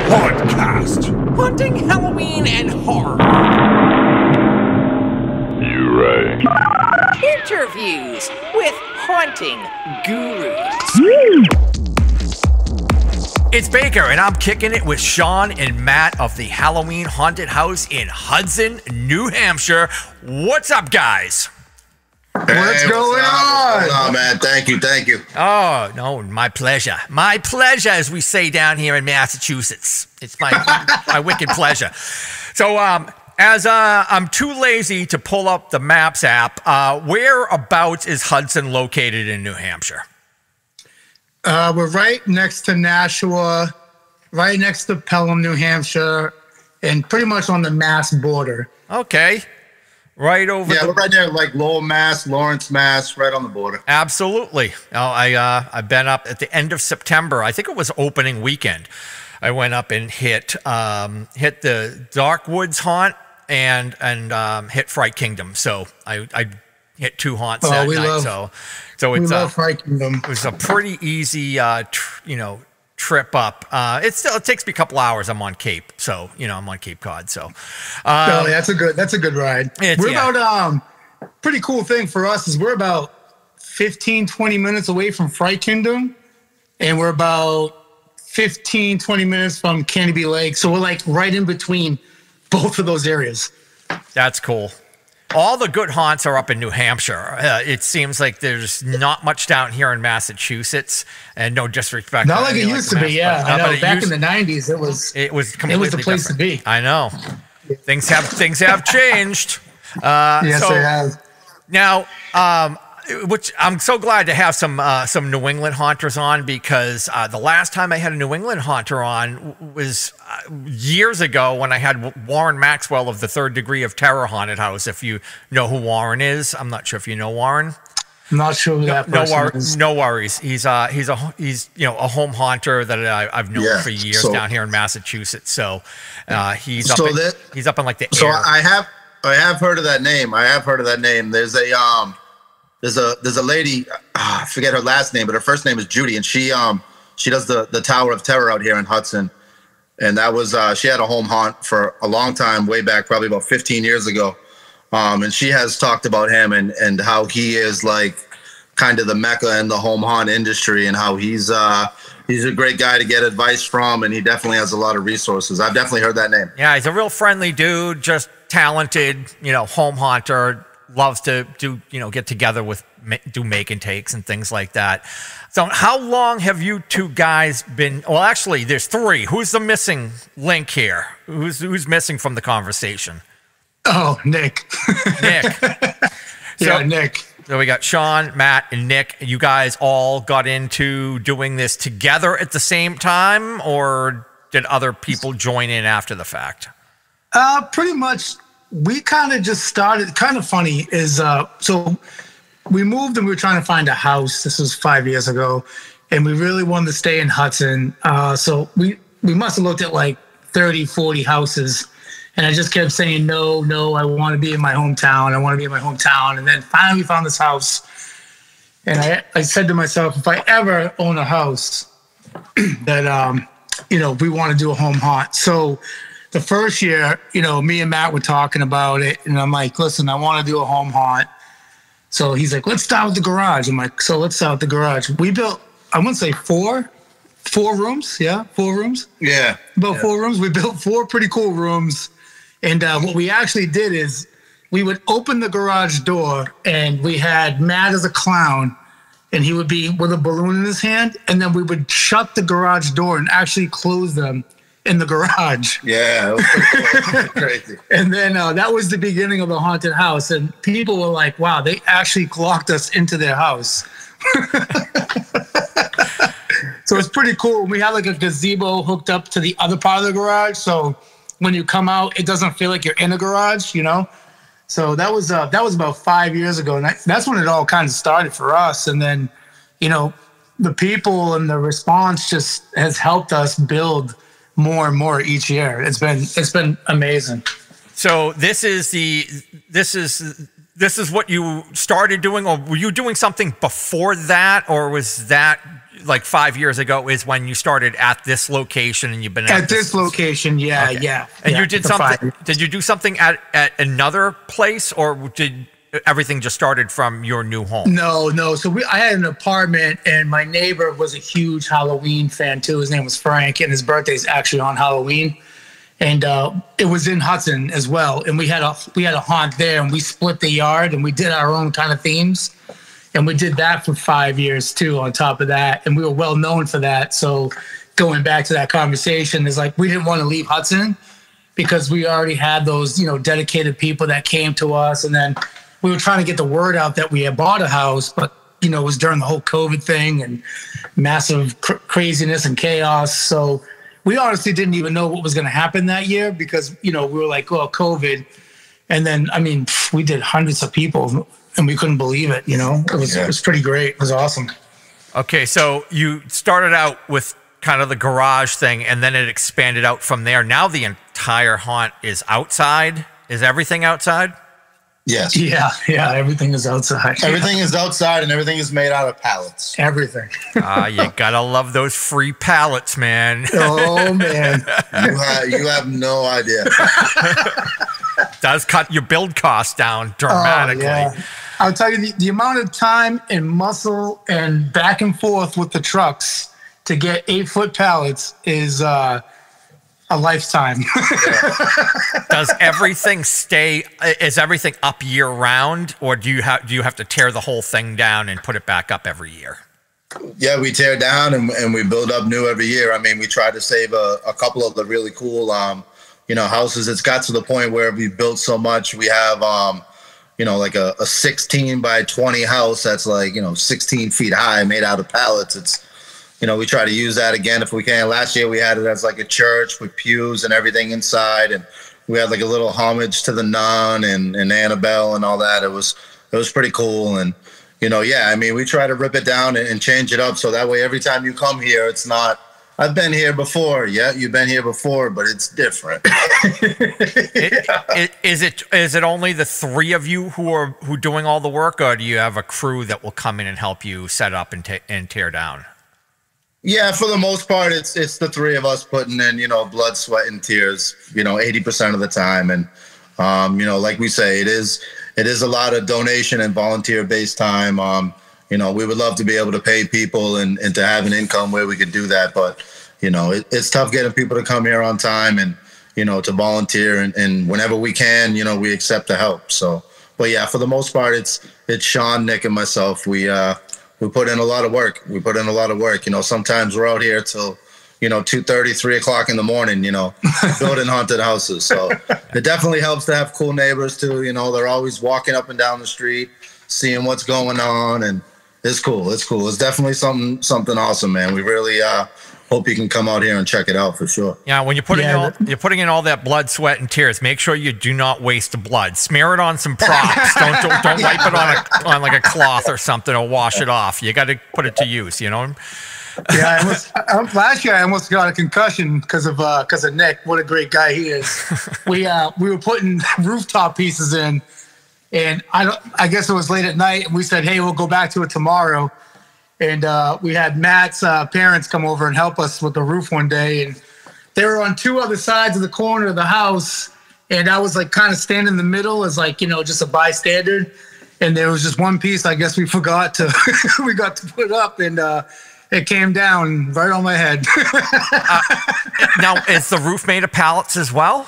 Hauntcast. Haunting, Halloween, and horror. You right. Interviews with haunting gurus. It's Baker, and I'm kicking it with Shawn and Matt of the Halloween Haunted House in Hudson, New Hampshire. What's up, guys? Hey, what's going on? What's on, man? Thank you. Oh, no, my pleasure. My pleasure, as we say down here in Massachusetts. It's my wicked pleasure. So, as I'm too lazy to pull up the Maps app, whereabouts is Hudson located in New Hampshire? We're right next to Nashua, right next to Pelham, New Hampshire, and pretty much on the Mass border. Okay. Right over. Yeah, we're right there, like Lowell, Mass, Lawrence, Mass, right on the border. Absolutely. I've been up at the end of September. I think it was opening weekend. I went up and hit the Dark Woods haunt and hit Fright Kingdom. So I hit two haunts that night. So we love Fright Kingdom. It was a pretty easy trip up. It takes me a couple hours. I'm on Cape, so I'm on Cape Cod. So that's a good ride. We're about pretty cool thing for us is we're about 15-20 minutes away from Fright Kingdom, and we're about 15-20 minutes from Canopy Lake. So we're like right in between both of those areas. That's cool. All the good haunts are up in New Hampshire. It seems like there's not much down here in Massachusetts, and no disrespect. Not like it used to be, yeah. I know. Back in the '90s, it was the place to be. I know. Things have changed. Yes, they have. Now, which I'm so glad to have some New England haunters on, because the last time I had a New England haunter on was years ago when I had Warren Maxwell of the Third Degree of Terror Haunted House. If you know who Warren is, I'm not sure if you know Warren. I'm not sure who that person is. No worries. He's a home haunter that I've known for years down here in Massachusetts. So he's up in like the so air. I have heard of that name. There's a lady, I forget her last name, but her first name is Judy, and she does the Tower of Terror out here in Hudson. And that was she had a home haunt for a long time, way back, probably about 15 years ago. And she has talked about him and how he is like kind of the mecca in the home haunt industry, and how he's a great guy to get advice from, and he definitely has a lot of resources. I've definitely heard that name. Yeah, he's a real friendly dude, just talented, home haunter. Loves to get together do make and takes and things like that. So how long have you two guys been? Well, actually, there's three. Who's the missing link here? Who's missing from the conversation? Oh, Nick. Nick. So we got Shawn, Matt, and Nick. You guys all got into doing this together at the same time, or did other people join in after the fact? Pretty much. We kind of just started. Kind of funny is so we moved and we were trying to find a house. This was 5 years ago, and we really wanted to stay in Hudson. So we must have looked at like 30, 40 houses, and I just kept saying no. I want to be in my hometown. And then finally we found this house, and I said to myself, if I ever own a house, that we want to do a home haunt. So the first year, me and Matt were talking about it, and I'm like, listen, I want to do a home haunt. So he's like, let's start with the garage. I'm like, so let's start with the garage. We built, I wouldn't say four rooms. Yeah, 4 rooms. Yeah. About 4 rooms. We built 4 pretty cool rooms. And what we actually did is we would open the garage door, and we had Matt as a clown, and he would be with a balloon in his hand, and then we would shut the garage door and actually close them in the garage. Yeah, it was pretty cool. Crazy. And then that was the beginning of the haunted house, and people were like, wow, they actually locked us into their house. So it's pretty cool. We had like a gazebo hooked up to the other part of the garage, so when you come out, it doesn't feel like you're in a garage, So that was about 5 years ago, and that's when it all kind of started for us. And then, the people and the response just has helped us build more and more each year. It's been amazing. So this is what you started doing, or were you doing something before that, or was that like 5 years ago is when you started at this location, and you've been at this location. Yeah, okay. yeah. And yeah, you did something. Did you do something at another place, or did everything just started from your new home? No. So I had an apartment, and my neighbor was a huge Halloween fan too. His name was Frank, and his birthday's actually on Halloween. And it was in Hudson as well. And we had a haunt there, and we split the yard, and we did our own kind of themes. And we did that for 5 years too on top of that. And we were well known for that. So going back to that conversation is like, we didn't want to leave Hudson because we already had those, dedicated people that came to us. And then we were trying to get the word out that we had bought a house, but it was during the whole COVID thing and massive craziness and chaos. So we honestly didn't even know what was going to happen that year because, we were like, well, COVID. And then, we did hundreds of people and we couldn't believe it. It was pretty great. It was awesome. Okay. So you started out with kind of the garage thing, and then it expanded out from there. Now the entire haunt is outside. Is everything outside? Yes. Yeah. Everything is outside. Everything is outside, and everything is made out of pallets. Everything. You gotta love those free pallets, man. Oh man, you have no idea. Does cut your build costs down dramatically. Oh, yeah. I'll tell you the amount of time and muscle and back and forth with the trucks to get 8-foot pallets is a lifetime. Does everything is everything up year round, or do you have to tear the whole thing down and put it back up every year? Yeah, we tear down and we build up new every year. We try to save a couple of the really cool houses. It's got to the point where we built so much. We have like a 16 by 20 house that's like 16 feet high, made out of pallets. It's we try to use that again if we can. Last year we had it as like a church with pews and everything inside, and we had like a little homage to the nun and Annabelle and all that. It was pretty cool. And we try to rip it down and change it up so that way every time you come here, it's not, I've been here before. Yeah, you've been here before, but it's different. Is it only the three of you who doing all the work, or do you have a crew that will come in and help you set up and tear down? Yeah, for the most part, it's the three of us putting in, blood, sweat, and tears, 80% of the time. And, like we say, it is a lot of donation and volunteer-based time. We would love to be able to pay people and to have an income where we could do that. But, it's tough getting people to come here on time and, to volunteer. And whenever we can, we accept the help. So, but yeah, for the most part, it's Shawn, Nick, and myself. We put in a lot of work. Sometimes we're out here till, 2:30, 3 o'clock in the morning, building haunted houses. So it definitely helps to have cool neighbors too. They're always walking up and down the street, seeing what's going on. And it's cool. It's definitely something awesome, man. We really hope you can come out here and check it out for sure. Yeah, when you're putting in all that blood, sweat, and tears, make sure you do not waste the blood. Smear it on some props. don't wipe it on like a cloth or something, or wash it off. You got to put it to use. Yeah, last year I almost got a concussion because of Nick. What a great guy he is. We were putting rooftop pieces in, and I guess it was late at night, and we said, hey, we'll go back to it tomorrow. And we had Matt's parents come over and help us with the roof one day, and they were on two other sides of the corner of the house, and I was like kind of standing in the middle as like just a bystander, and there was just one piece I guess we forgot to put up, and it came down right on my head. Now, is the roof made of pallets as well?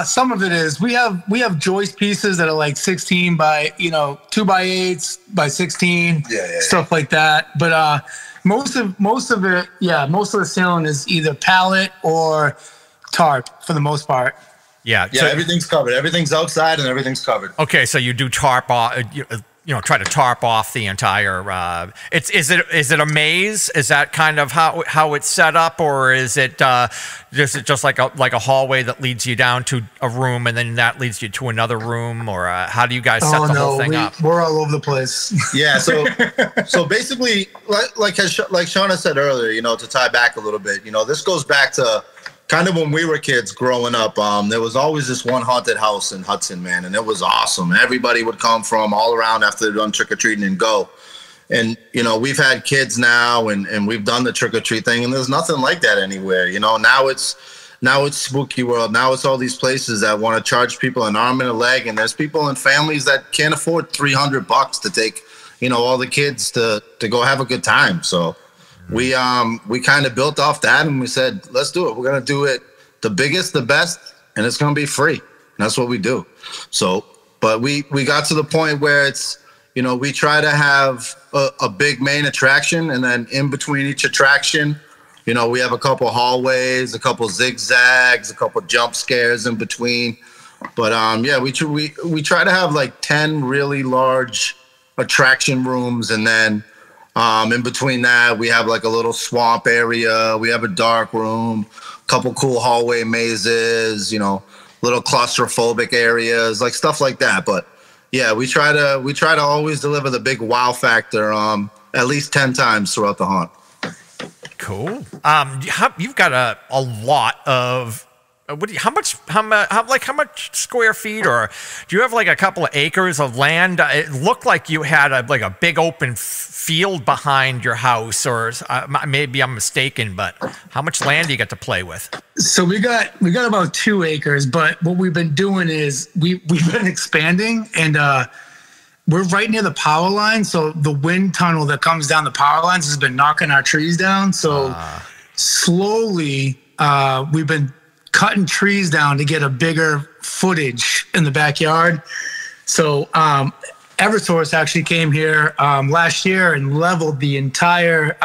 Some of it is. We have joist pieces that are like 16 by 2x8s by 16, stuff like that. But most of it, most of the ceiling is either pallet or tarp for the most part. Yeah, so everything's covered. Everything's outside and everything's covered. Okay, so you do tarp off. Try to tarp off the entire. Is it a maze? Is that kind of how it's set up, or is it just like a hallway that leads you down to a room and then that leads you to another room, or how do you guys set the whole thing up? We're all over the place. Yeah, so basically, like Shawn said earlier, to tie back a little bit, this goes back to kind of when we were kids growing up. There was always this one haunted house in Hudson, man, and it was awesome. Everybody would come from all around after they'd done trick-or-treating and go. And, you know, we've had kids now and we've done the trick or treat thing, and there's nothing like that anywhere. You know, now it's Spooky World. Now it's all these places that want to charge people an arm and a leg. And there's people and families that can't afford $300 to take, you know, all the kids to go have a good time. So we kind of built off that, and we said, let's do it. We're going to do it the biggest, the best, and it's going to be free. And that's what we do. So, but we got to the point where it's, you know, we try to have a big main attraction, and then in between each attraction, you know, we have a couple hallways, a couple zigzags, a couple jump scares in between. But yeah, we try to have like 10 really large attraction rooms, and then in between that, we have like a little swamp area. We have a dark room, a couple cool hallway mazes, you know, little claustrophobic areas, like stuff like that. But yeah, we try to always deliver the big wow factor at least 10 times throughout the haunt. Cool. You've got a lot of how much square feet, or do you have like a couple of acres of land? It looked like you had like a big open field behind your house, or maybe I'm mistaken, but how much land do you get to play with? So we got about 2 acres, but what we've been doing is we've been expanding, and we're right near the power line. So the wind tunnel that comes down the power lines has been knocking our trees down. So slowly we've been cutting trees down to get a bigger footage in the backyard. So Eversource actually came here last year and leveled the entire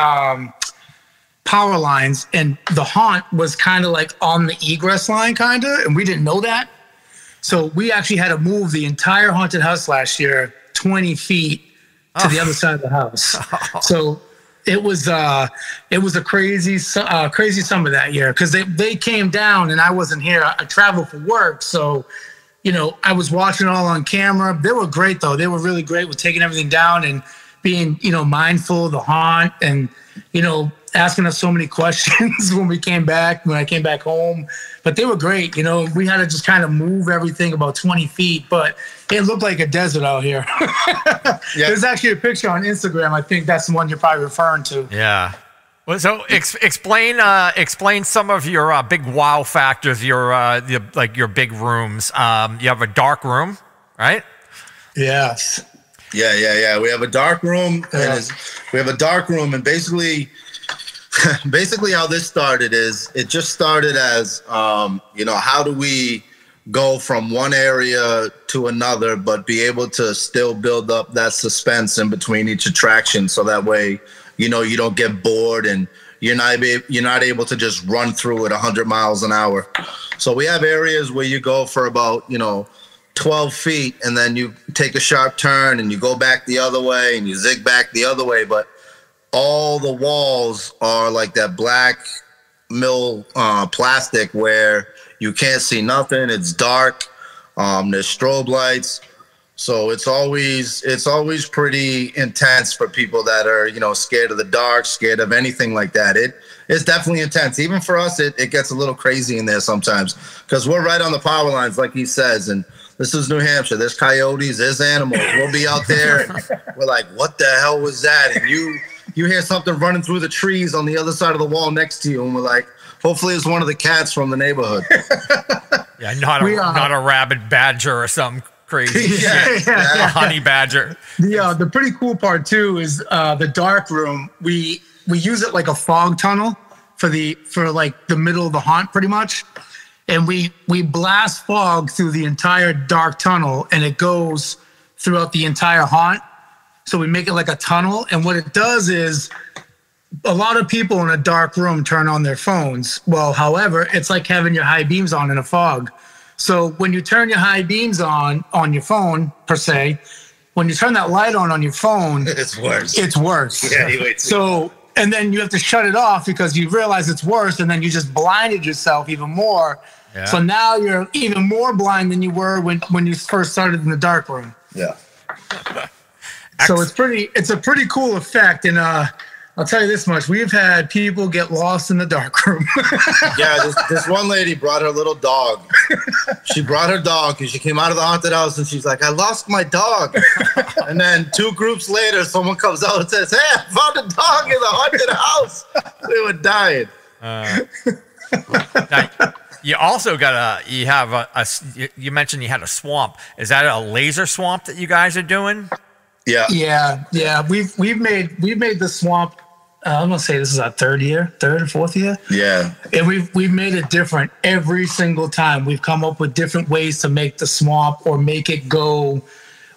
power lines, and the haunt was kind of like on the egress line kind of, and we didn't know that. So we actually had to move the entire haunted house last year 20 feet to the other side of the house. So it was a crazy summer that year, because they came down and I wasn't here. I traveled for work, so you know, I was watching it all on camera. They were great though. They were really great with taking everything down and being, you know, mindful of the haunt, and you know, asking us so many questions when I came back home. But they were great. You know, we had to just kind of move everything about 20 feet, but it looked like a desert out here. Yeah. There's actually a picture on Instagram. I think that's the one you're probably referring to. Yeah. Well, so explain some of your big wow factors, your big rooms. You have a dark room, right? Yes. Yeah. We have a dark room, and basically how this started is it just started as, you know, how do we go from one area to another, but be able to still build up that suspense in between each attraction, so that way, you know, you don't get bored and you're not able to just run through at 100 miles an hour. So we have areas where you go for about, you know, 12 feet, and then you take a sharp turn and you go back the other way and you zig back the other way, but all the walls are like that black mill plastic where you can't see nothing. It's dark. There's strobe lights. So it's always pretty intense for people that are, you know, scared of the dark, scared of anything like that. It's definitely intense. Even for us, it gets a little crazy in there sometimes, because we're right on the power lines, like he says, and this is New Hampshire. There's coyotes, there's animals. We'll be out there and we're like, what the hell was that? And you hear something running through the trees on the other side of the wall next to you, and we're like, hopefully it's one of the cats from the neighborhood. Yeah, not a rabid badger or something crazy. A honey badger. The pretty cool part too is the dark room. We use it like a fog tunnel for like the middle of the haunt, pretty much. And we blast fog through the entire dark tunnel, and it goes throughout the entire haunt. So we make it like a tunnel, and what it does is a lot of people in a dark room turn on their phones. Well, however, it's like having your high beams on in a fog. So when you turn your high beams on your phone, per se, when you turn that light on your phone, it's worse. It's worse. Yeah, so, and then you have to shut it off because you realize it's worse, and then you just blinded yourself even more. Yeah. So now you're even more blind than you were when you first started in the dark room. Yeah. So it's a pretty cool effect. And I'll tell you this much. We've had people get lost in the dark room. Yeah, this one lady brought her little dog. She brought her dog and she came out of the haunted house and she's like, I lost my dog. And then 2 groups later, someone comes out and says, hey, I found a dog in the haunted house. They were dying. Now, you also got you mentioned you had a swamp. Is that a laser swamp that you guys are doing? Yeah. We've made the swamp. I'm gonna say this is our third or fourth year. Yeah. And we've made it different every single time. We've come up with different ways to make the swamp or make it go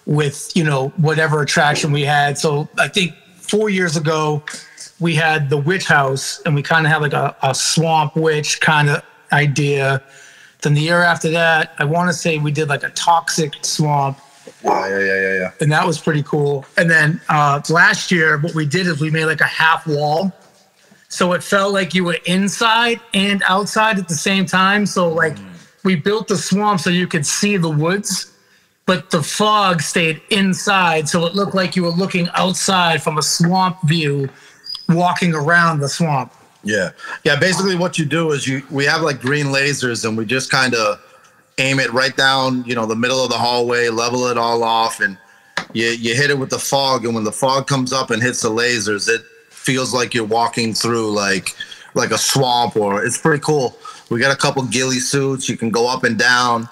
with, whatever attraction we had. So I think 4 years ago we had the witch house and we kind of had like a swamp witch kind of idea. Then the year after that, I want to say we did like a toxic swamp. Yeah. And that was pretty cool. And then last year, what we did is we made like a half wall. So it felt like you were inside and outside at the same time. So like we built the swamp so you could see the woods, but the fog stayed inside. So it looked like you were looking outside from a swamp view, walking around the swamp. Yeah. Basically what you do is we have like green lasers and we just kind of aim it right down, the middle of the hallway, level it all off, and you hit it with the fog. And when the fog comes up and hits the lasers, it feels like you're walking through like a swamp, or it's pretty cool. We got a couple ghillie suits. You can go up and down.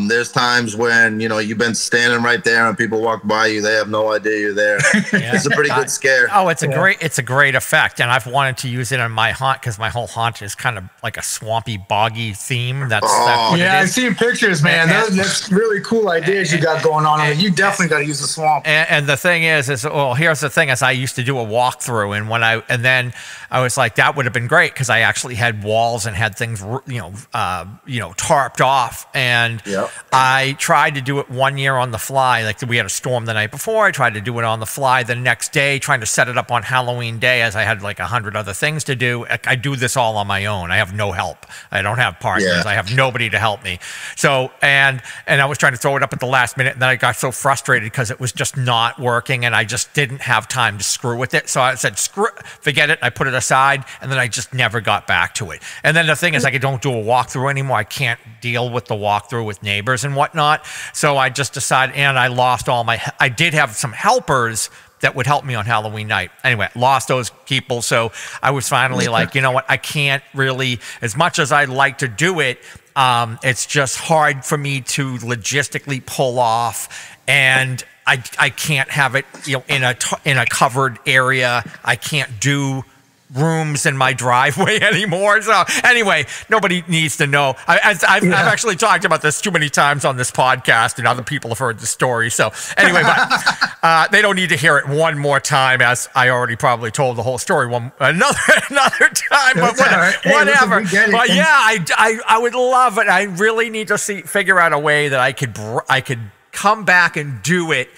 There's times when, you've been standing right there and people walk by you. They have no idea you're there. Yeah. It's a pretty good scare. Oh, it's a great effect. And I've wanted to use it in my haunt because my whole haunt is kind of like a swampy, boggy theme. That's what I've seen pictures, man. That's really cool ideas you got going on. You definitely got to use the swamp. And the thing is here's the thing is I used to do a walkthrough, and then I was like, that would have been great because I actually had walls and had things, tarped off. And I tried to do it 1 year on the fly. Like we had a storm the night before. I tried to do it on the fly the next day, trying to set it up on Halloween day as I had like 100 other things to do. I do this all on my own. I have no help. I don't have partners. Yeah. I have nobody to help me. So, and I was trying to throw it up at the last minute, and then I got so frustrated because it was just not working and I just didn't have time to screw with it. So I said, forget it. I put it aside, and then I just never got back to it. And then the thing is, I don't do a walkthrough anymore. I can't deal with the walkthrough with neighbors and whatnot. So I just decided, and I lost I did have some helpers that would help me on Halloween night. Anyway, lost those people. So I was finally like, you know what? I can't really, as much as I'd like to do it, it's just hard for me to logistically pull off. And I can't have it, in a covered area. I can't do rooms in my driveway anymore. So anyway, nobody needs to know. I've actually talked about this too many times on this podcast, and other people have heard the story. So anyway, but they don't need to hear it one more time, as I already probably told the whole story another time. But whatever. But yeah, I would love it. I really need to figure out a way that I could come back and do it.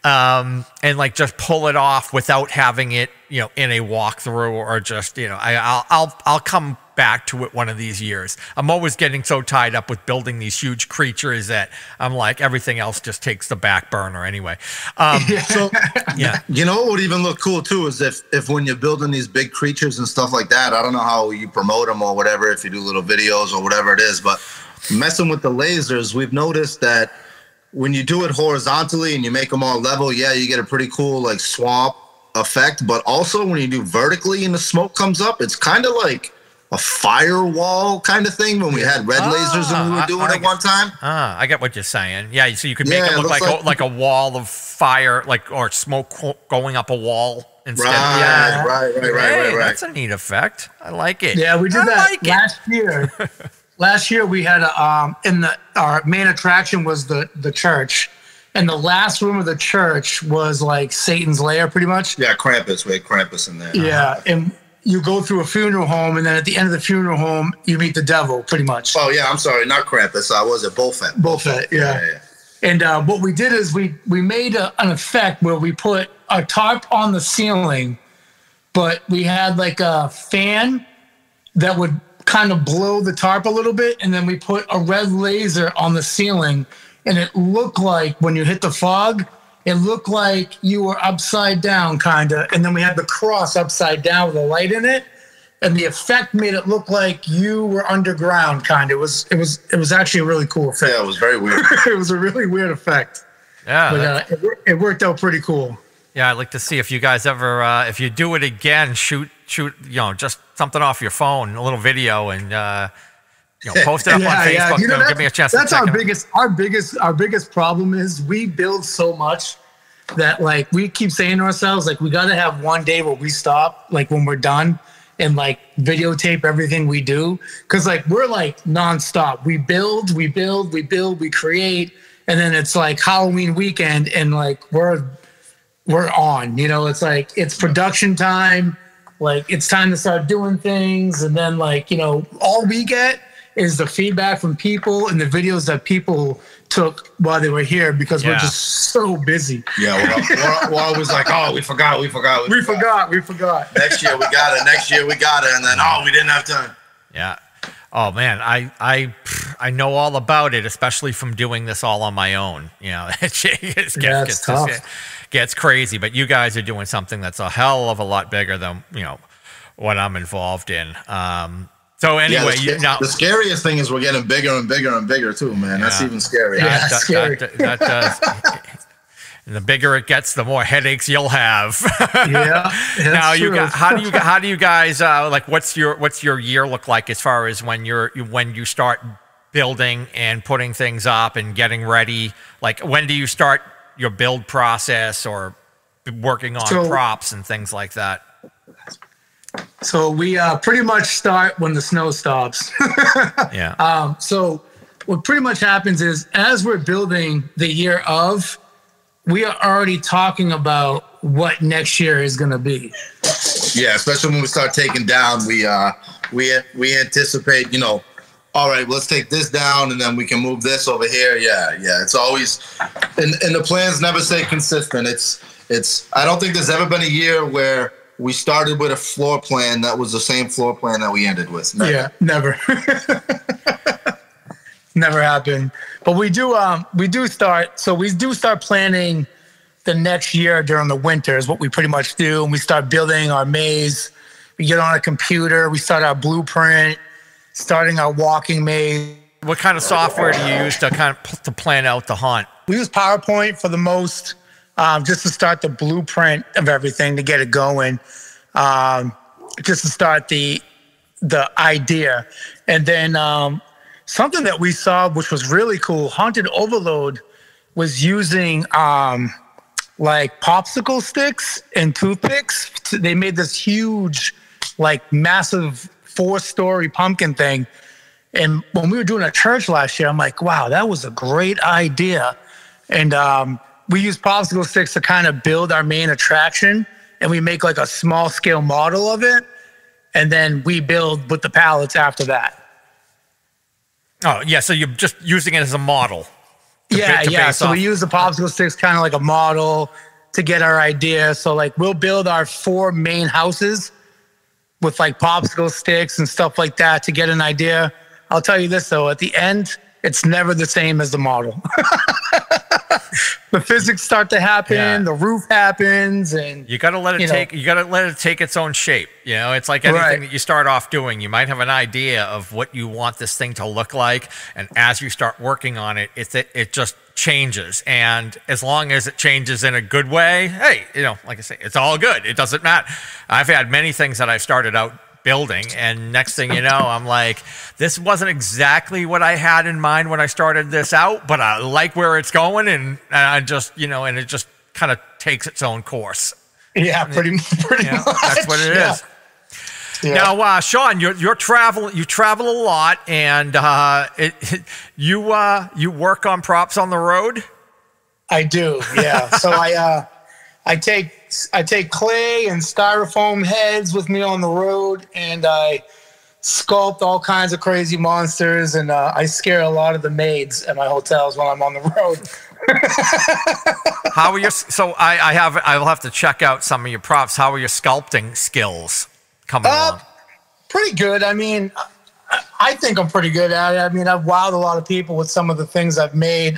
And like just pull it off without having it, in a walkthrough, or just, I'll come back to it one of these years. I'm always getting so tied up with building these huge creatures that I'm like, everything else just takes the back burner anyway. So what would even look cool too is if when you're building these big creatures and stuff like that, I don't know how you promote them or whatever, if you do little videos or whatever it is, but messing with the lasers, we've noticed that when you do it horizontally and you make them all level, you get a pretty cool like swamp effect. But also when you do vertically and the smoke comes up, it's kind of like a firewall kind of thing when we had red lasers and we were doing it one time. I get what you're saying. Yeah, so you could make it look like a wall of fire, or smoke going up a wall instead. Right. That's a neat effect. I like it. Yeah, we did that last year. Last year we had our main attraction was the church, and the last room of the church was like Satan's lair, pretty much. Yeah, Krampus. We had Krampus in there. Yeah, and you go through a funeral home, and then at the end of the funeral home, you meet the devil, pretty much. Oh yeah, I'm sorry, not Krampus. Was it Bullfet? Bullfet, yeah. And what we did is we made an effect where we put a tarp on the ceiling, but we had like a fan that would kind of blow the tarp a little bit, and then we put a red laser on the ceiling, and it looked like when you hit the fog, it looked like you were upside down, kind of, and then we had the cross upside down with a light in it, and the effect made it look like you were underground, kind of. It was actually a really cool effect. Yeah, it was very weird. It was a really weird effect. Yeah, but it worked out pretty cool. Yeah, I'd like to see if you guys ever, if you do it again, shoot, just something off your phone, a little video, and post it up on Facebook. Give me a chance. That's our biggest problem is we build so much that like we keep saying to ourselves like we got to have one day where we stop like when we're done and like videotape everything we do because like we're like nonstop. We build, we create, and then it's like Halloween weekend and like we're on, it's like, it's production time. Like it's time to start doing things. And then like, all we get is the feedback from people and the videos that people took while they were here because we're just so busy. Yeah. We're always like, oh, we forgot. We forgot. Next year we got it. And then, we didn't have time. Yeah. Oh man, I know all about it, especially from doing this all on my own. It gets crazy. But you guys are doing something that's a hell of a lot bigger than what I'm involved in. So anyway, the scariest thing is we're getting bigger and bigger and bigger too, man. That's even scarier. Scary. That does. And the bigger it gets, the more headaches you'll have. Yeah. Now how do you guys like? What's your year look like as far as when you start building and putting things up and getting ready? Like when do you start your build process or working on props and things like that? So we pretty much start when the snow stops. Yeah. So what pretty much happens is as we're building the year of, we are already talking about what next year is going to be. Yeah, especially when we start taking down, we anticipate, all right, let's take this down and then we can move this over here. Yeah. It's always, and the plans never stay consistent. It's. I don't think there's ever been a year where we started with a floor plan that was the same floor plan that we ended with. Never. Yeah, never. Never happened. But we do start planning the next year during the winter is what we pretty much do. And we start building our maze. We get on a computer. We start our blueprint, starting our walking maze. What kind of software do you use to plan out the haunt? We use PowerPoint for the most, just to start the blueprint of everything to get it going, just to start the idea. And then something that we saw, which was really cool, Haunted Overload was using like popsicle sticks and toothpicks. They made this huge, like massive 4-story pumpkin thing. And when we were doing a church last year, I'm like, wow, that was a great idea. And we use popsicle sticks to kind of build our main attraction. And we make like a small scale model of it. And then we build with the pallets after that. Oh, yeah. So you're just using it as a model. Yeah. So we use the popsicle sticks kind of like a model to get our idea. So like we'll build our 4 main houses with like popsicle sticks and stuff like that to get an idea. I'll tell you this though, at the end, it's never the same as the model. The physics start to happen, the roof happens, and you gotta let it take its own shape. It's like anything that you start off doing. You might have an idea of what you want this thing to look like, and as you start working on it, it just changes. And as long as it changes in a good way, hey, like I say, it's all good. It doesn't matter. I've had many things that I've started out building, and next thing you know, I'm like, this wasn't exactly what I had in mind when I started this out, but I like where it's going, and I just, and it just kind of takes its own course. Yeah, pretty much. That's what it is. Yeah. Now, Shawn, you travel a lot, and you work on props on the road. I do, yeah. So I take clay and styrofoam heads with me on the road, and I sculpt all kinds of crazy monsters, and I scare a lot of the maids at my hotels when I'm on the road. How are your? So I will have to check out some of your props. How are your sculpting skills coming along? Pretty good. I mean, I think I'm pretty good at it. I mean, I've wowed a lot of people with some of the things I've made.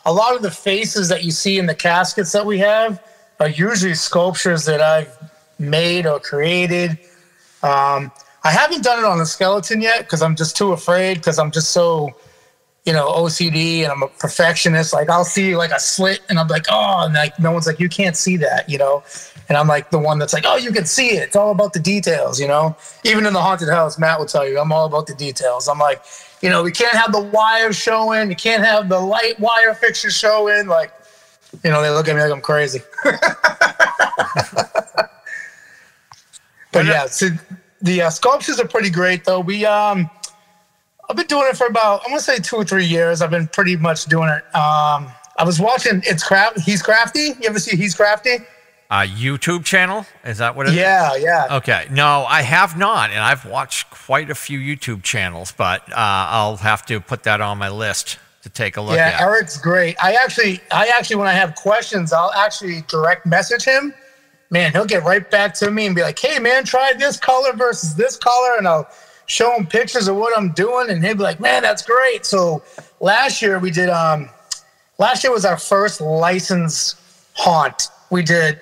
a lot of the faces that you see in the caskets that we have are usually sculptures that I've made or created. I haven't done it on a skeleton yet because I'm just too afraid, because I'm just so, OCD, and I'm a perfectionist. Like, I'll see like a slit and I'm like, oh, and like no one's like, you can't see that, and I'm like the one that's like, oh, you can see it. It's all about the details, Even in the haunted house, Matt will tell you, I'm all about the details. I'm like, we can't have the wires showing. You can't have the light wire fixtures showing. Like, they look at me like I'm crazy. But yeah, so the sculptures are pretty great, though. I've been doing it for about, I'm gonna say 2 or 3 years. I've been pretty much doing it. I was watching He's Crafty. You ever see He's Crafty? YouTube channel? Is that what it is? Yeah. Okay. No, I have not, and I've watched quite a few YouTube channels, but I'll have to put that on my list to take a look at. Yeah, Eric's great. I actually, when I have questions, I'll actually direct message him. Man, he'll get right back to me and be like, hey, man, try this color versus this color, and I'll show him pictures of what I'm doing, and he'll be like, man, that's great. So last year we did, last year was our first licensed haunt. We did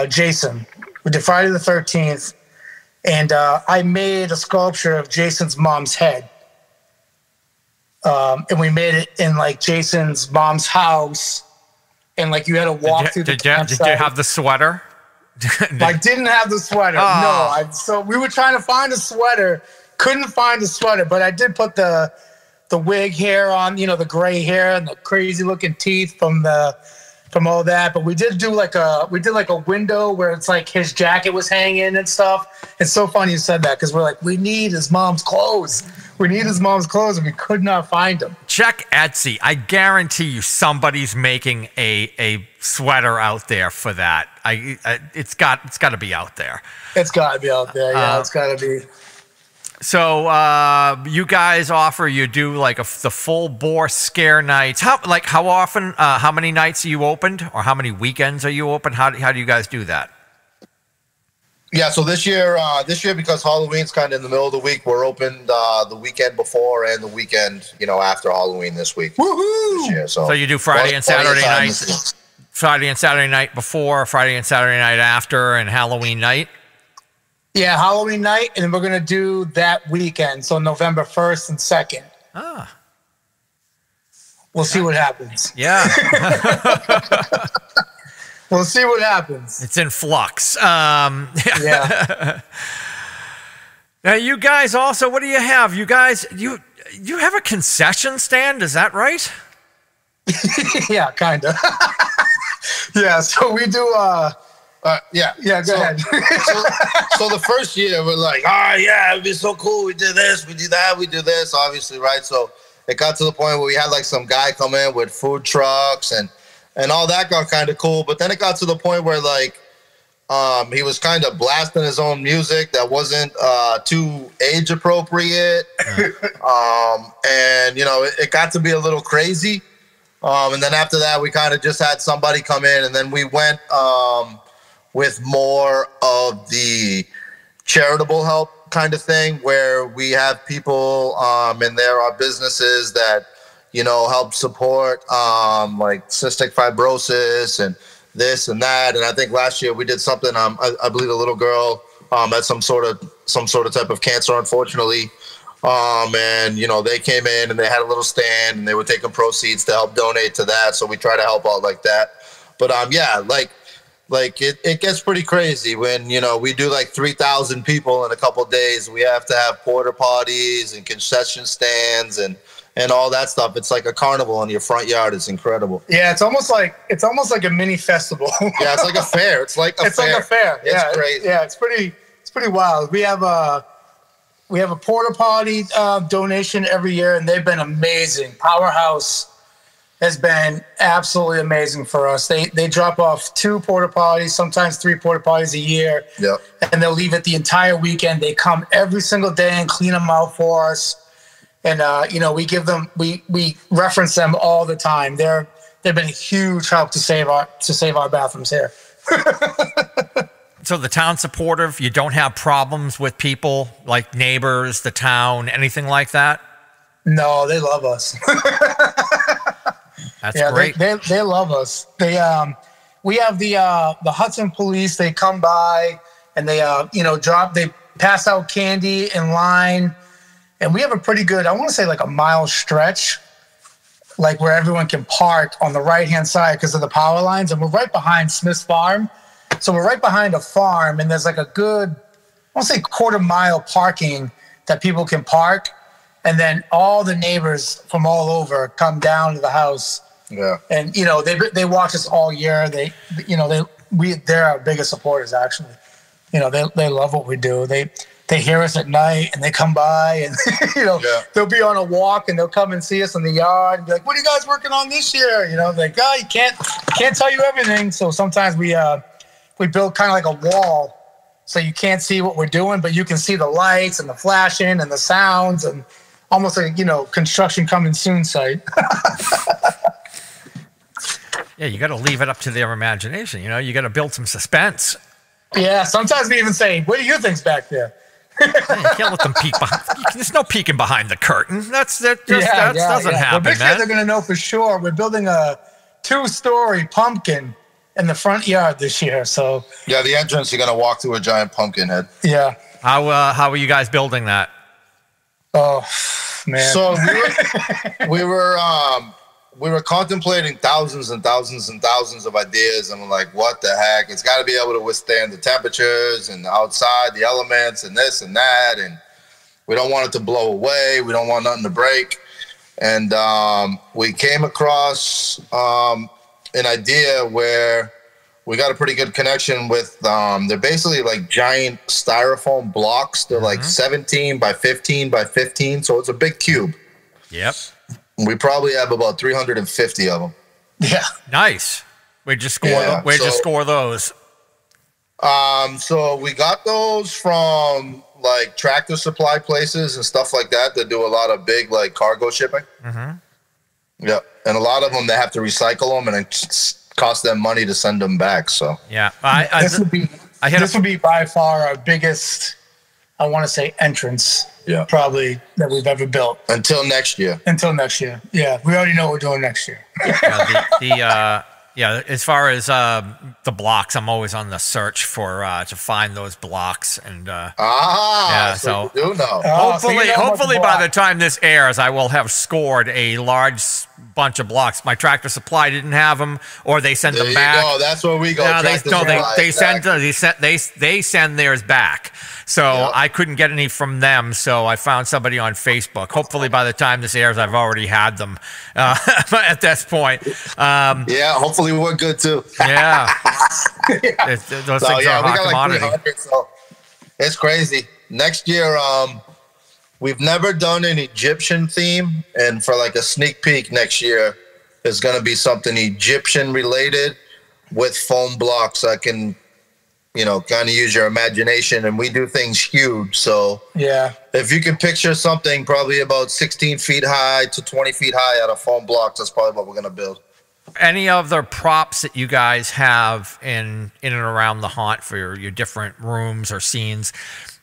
Jason. We did Friday the 13th, and I made a sculpture of Jason's mom's head. And we made it in like Jason's mom's house, and like you had to walk through the campsite. Did you have the sweater? I didn't have the sweater. Oh. No, so we were trying to find a sweater, couldn't find the sweater, but I did put the wig hair on, the gray hair and the crazy looking teeth from all that. But we did like a window where it's like his jacket was hanging and stuff. It's so funny you said that, because we're like, we need his mom's clothes. We need his mom's clothes, and we could not find them. Check Etsy. I guarantee you somebody's making a sweater out there for that. It's got to be out there. It's got to be out there. Yeah, it's got to be. So you guys you do like the full bore scare nights. How often? How many nights are you opened, or how many weekends are you open? How do you guys do that? Yeah, so this year because Halloween's kind of in the middle of the week, we're open the weekend before and the weekend, after Halloween this week. Woohoo! This year, so you do Friday and Saturday night, Friday and Saturday night before, Friday and Saturday night after, and Halloween night. Yeah, Halloween night, and then we're gonna do that weekend, so November 1st and 2nd. Ah. We'll see what happens. Yeah. We'll see what happens. It's in flux. Yeah. Now, you guys also, what do you have? You guys, you have a concession stand, is that right? Yeah, kind of. Yeah, so we do, yeah, go ahead. so the first year, we're like, yeah, it'd be so cool. We did this, we did that, we do this, obviously, right? So it got to the point where we had like some guy come in with food trucks and all that got kind of cool. But then it got to the point where like he was kind of blasting his own music that wasn't too age appropriate. And it got to be a little crazy. And then after that, we kind of just had somebody come in, and then we went with more of the charitable help kind of thing, where we have people and there are businesses that help support like cystic fibrosis and this and that. And I think last year we did something. I believe a little girl had some sort of type of cancer, unfortunately. And they came in and they had a little stand and they were taking proceeds to help donate to that. So we try to help out like that. But yeah, like it gets pretty crazy when we do like 3,000 people in a couple of days. We have to have porta potties and concession stands and all that stuff. It's like a carnival in your front yard. It's incredible. Yeah, it's almost like a mini festival. Yeah, it's like a fair. It's like a fair. Yeah, it's crazy. Yeah, it's pretty wild. We have a porta potty donation every year, and they've been amazing. Powerhouse has been absolutely amazing for us. They drop off 2 porta potties, sometimes 3 porta potties a year. Yep. And they'll leave it the entire weekend. They come every single day and clean them out for us. And we give them, we reference them all the time. They've been a huge help to save our bathrooms here. So the town's supportive. You don't have problems with people like neighbors, the town, anything like that? No, they love us. That's great. They love us. We have the Hudson police. They come by and they they pass out candy in line, and we have a pretty good, I want to say like a mile stretch, like where everyone can park on the right hand side because of the power lines, and we're right behind Smith's Farm. So we're right behind a farm, and there's like a good, I want to say quarter-mile parking that people can park, and then all the neighbors from all over come down to the house. Yeah. And they watch us all year. They're our biggest supporters actually. They love what we do. They hear us at night and they come by and they'll be on a walk and they'll come and see us in the yard and be like, "What are you guys working on this year?" Like, "Oh, you can't tell you everything." So sometimes we build kind of like a wall so you can't see what we're doing, but you can see the lights and the flashing and the sounds, and almost like construction coming soon site. Yeah, you got to leave it up to their imagination. You got to build some suspense. Yeah, sometimes we even say, "What do you think's back there?" You can't let them peek behind. There's no peeking behind the curtain. That doesn't happen, next year man. they're going to know for sure. We're building a 2-story pumpkin in the front yard this year. So yeah, the entrance, you're going to walk through a giant pumpkin head. Yeah. How are you guys building that? Oh, man. So we were contemplating thousands and thousands and thousands of ideas, and we're like, what the heck? It's got to be able to withstand the temperatures and outside, the elements and this and that, and we don't want it to blow away. We don't want nothing to break. And we came across an idea where we got a pretty good connection with, they're basically like giant styrofoam blocks. They're like 17 by 15 by 15, so it's a big cube. Yep. Mm-hmm. We probably have about 350 of them. Yeah. Nice. Where'd you score those? So we got those from like Tractor Supply places and stuff like that do a lot of big like cargo shipping. Mm-hmm. Yeah, and a lot of them they have to recycle them, and it costs them money to send them back. So yeah, this would be by far our biggest, I want to say, entrance. Yeah, probably that we've ever built. Until next year. Yeah, we already know what we're doing next year. As far as the blocks, I'm always on the search for to find those blocks, and so you do know. Hopefully by the time this airs, I will have scored a large bunch of blocks. My Tractor Supply didn't have them, or they send them back. No, that's where we go. They send theirs back. So I couldn't get any from them, so I found somebody on Facebook. Hopefully by the time this airs, I've already had them at this point. Hopefully we're good too. Yeah. Those things are hot commodity. So it's crazy. Next year, we've never done an Egyptian theme, and for like a sneak peek next year, there's going to be something Egyptian related with foam blocks. I can kind of use your imagination, and we do things huge. So yeah, if you can picture something probably about 16 feet high to 20 feet high out of foam blocks, that's probably what we're going to build. Any other props that you guys have in and around the haunt for your different rooms or scenes?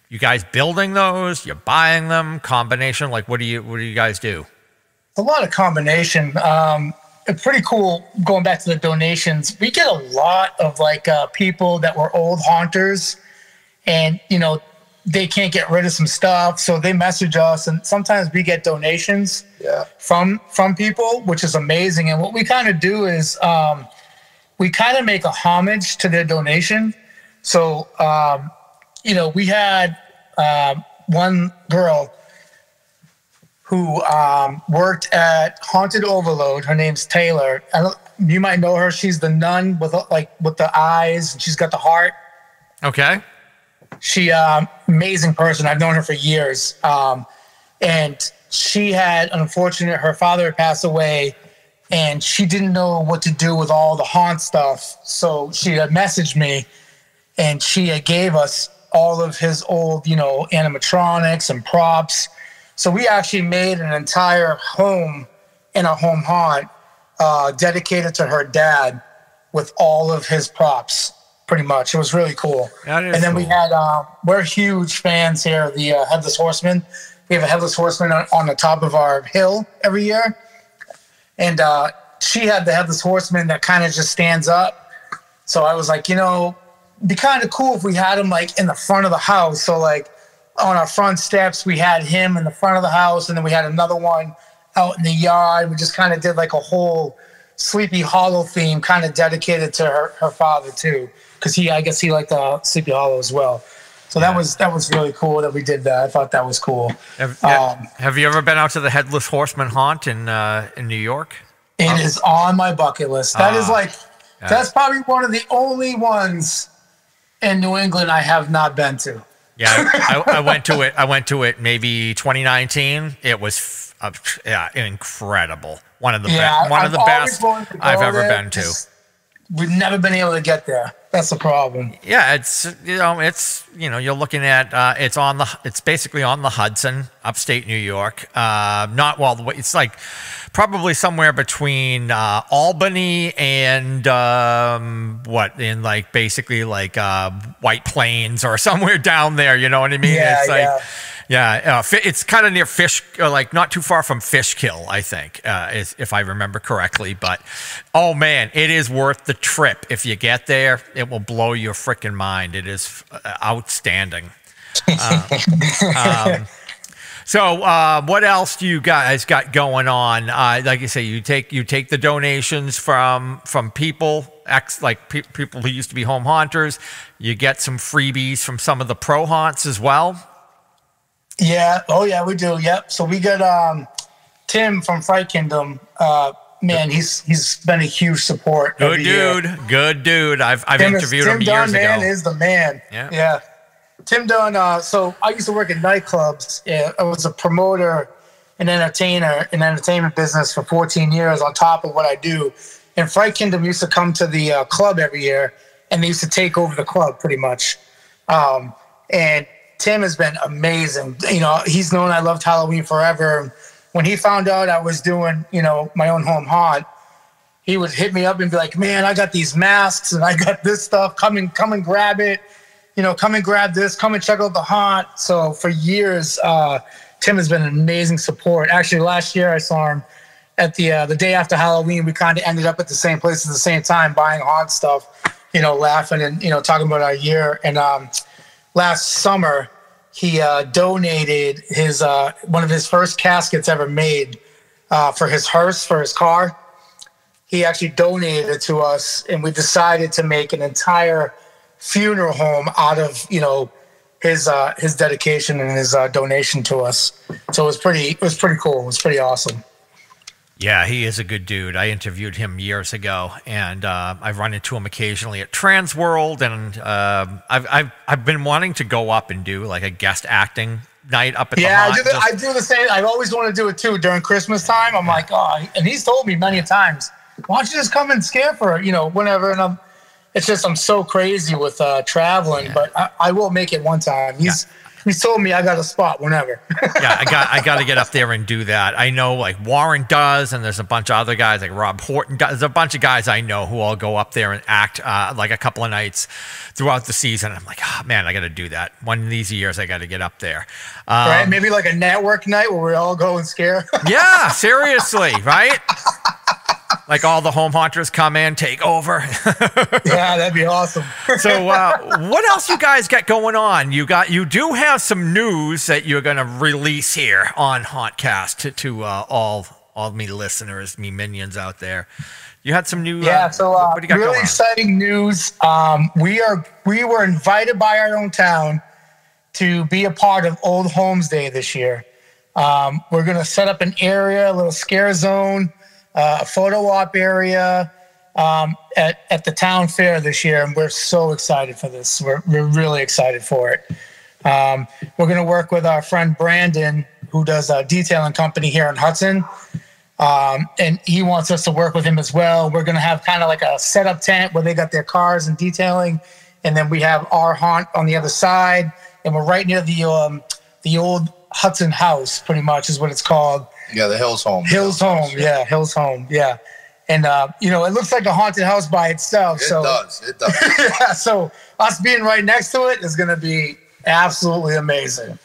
You guys building those? You're buying them? Combination? Like what do you guys do? A lot of combination. It's pretty cool. Going back to the donations, we get a lot of people that were old haunters, and they can't get rid of some stuff, so they message us, and sometimes we get donations from people, which is amazing. And what we kind of do is we kind of make a homage to their donation. So we had one girl who worked at Haunted Overload. Her name's Taylor. You might know her. She's the nun with the eyes, and she's got the heart. Okay. She amazing person. I've known her for years. And she had, unfortunately, her father had passed away, and she didn't know what to do with all the haunt stuff. So she had messaged me, and she had gave us all of his old, animatronics and props. So we actually made an entire home in a home haunt dedicated to her dad with all of his props, pretty much. It was really cool. And then we had, we're huge fans here of the Headless Horseman. We have a Headless Horseman on the top of our hill every year. And she had the Headless Horseman that kind of just stands up. So I was like, it'd be kind of cool if we had him like in the front of the house. So like on our front steps, we had him in the front of the house, and then we had another one out in the yard. We just kind of did like a whole Sleepy Hollow theme, kind of dedicated to her father too, because I guess he liked Sleepy Hollow as well. So that was really cool that we did that. I thought that was cool. Have you ever been out to the Headless Horseman haunt in New York? It is on my bucket list. That is that's probably one of the only ones in New England I have not been to. Yeah, I went to it. I went to it maybe 2019. It was incredible. One of the best I've ever been to. We've never been able to get there. That's the problem. Yeah, it's you're looking at it's basically on the Hudson, upstate New York. It's like probably somewhere between Albany and basically White Plains or somewhere down there. You know what I mean? Yeah, it's it's kind of near not too far from Fishkill, I think, if I remember correctly. But, oh, man, it is worth the trip. If you get there, it will blow your freaking mind. It is outstanding. So what else do you guys got going on? Like you say, you take the donations from people, people who used to be home haunters. You get some freebies from some of the pro haunts as well. Yeah. Oh, yeah, we do. Yep. So we got Tim from Fright Kingdom. Man, he's been a huge support. Good dude. I've interviewed him years ago. Tim Dunn is the man. Yeah. Tim Dunn. So I used to work in nightclubs. Yeah, I was a promoter and entertainer in the entertainment business for 14 years on top of what I do. And Fright Kingdom used to come to the club every year, and they used to take over the club pretty much. And Tim has been amazing. He's known I loved Halloween forever. When he found out I was doing, my own home haunt, he would hit me up and be like, "Man, I got these masks and I got this stuff. Come and grab it. Come and grab this. Come and check out the haunt." So for years, Tim has been an amazing support. Actually, last year I saw him at the day after Halloween. We kind of ended up at the same place at the same time, buying haunt stuff, laughing and talking about our year. And last summer, he donated his one of his first caskets ever made for his hearse for his car. He actually donated it to us, and we decided to make an entire funeral home out of his dedication and his donation to us. So it was pretty cool. It was pretty awesome. Yeah, he is a good dude. I interviewed him years ago, and I've run into him occasionally at Trans World, and I've been wanting to go up and do like a guest acting night up at the haunt. I do the same. I've always wanted to do it too during Christmas time. I'm like, and he's told me many times, why don't you just come and scare for whenever? And it's just I'm so crazy with traveling, but I will make it one time. He's told me I got a spot whenever. Yeah, I got to get up there and do that. I know like Warren does, and there's a bunch of other guys like Rob Horton does. There's a bunch of guys I know who all go up there and act like a couple of nights throughout the season. I'm like, oh man, I got to do that. One of these years, I got to get up there. Right? Maybe like a network night where we all go and scare. Yeah, seriously, right? Like all the home haunters come in, take over. Yeah, that'd be awesome. So what else you guys got going on? You do have some news that you're going to release here on Hauntcast to all me listeners, me minions out there. You had some new what do you got really going exciting news. We were invited by our own town to be a part of Old Homes Day this year. We're going to set up an area, a little scare zone, a photo op area at the town fair this year, and we're so excited for this. We're really excited for it. We're going to work with our friend Brandon, who does a detailing company here in Hudson, and he wants us to work with him as well. We're going to have kind of like a setup tent where they got their cars and detailing, and then we have our haunt on the other side, and we're right near the old Hudson house, pretty much is what it's called. Yeah, the Hills Home. Hills Home, yeah. And, it looks like a haunted house by itself. It does. Yeah, so us being right next to it is going to be absolutely amazing.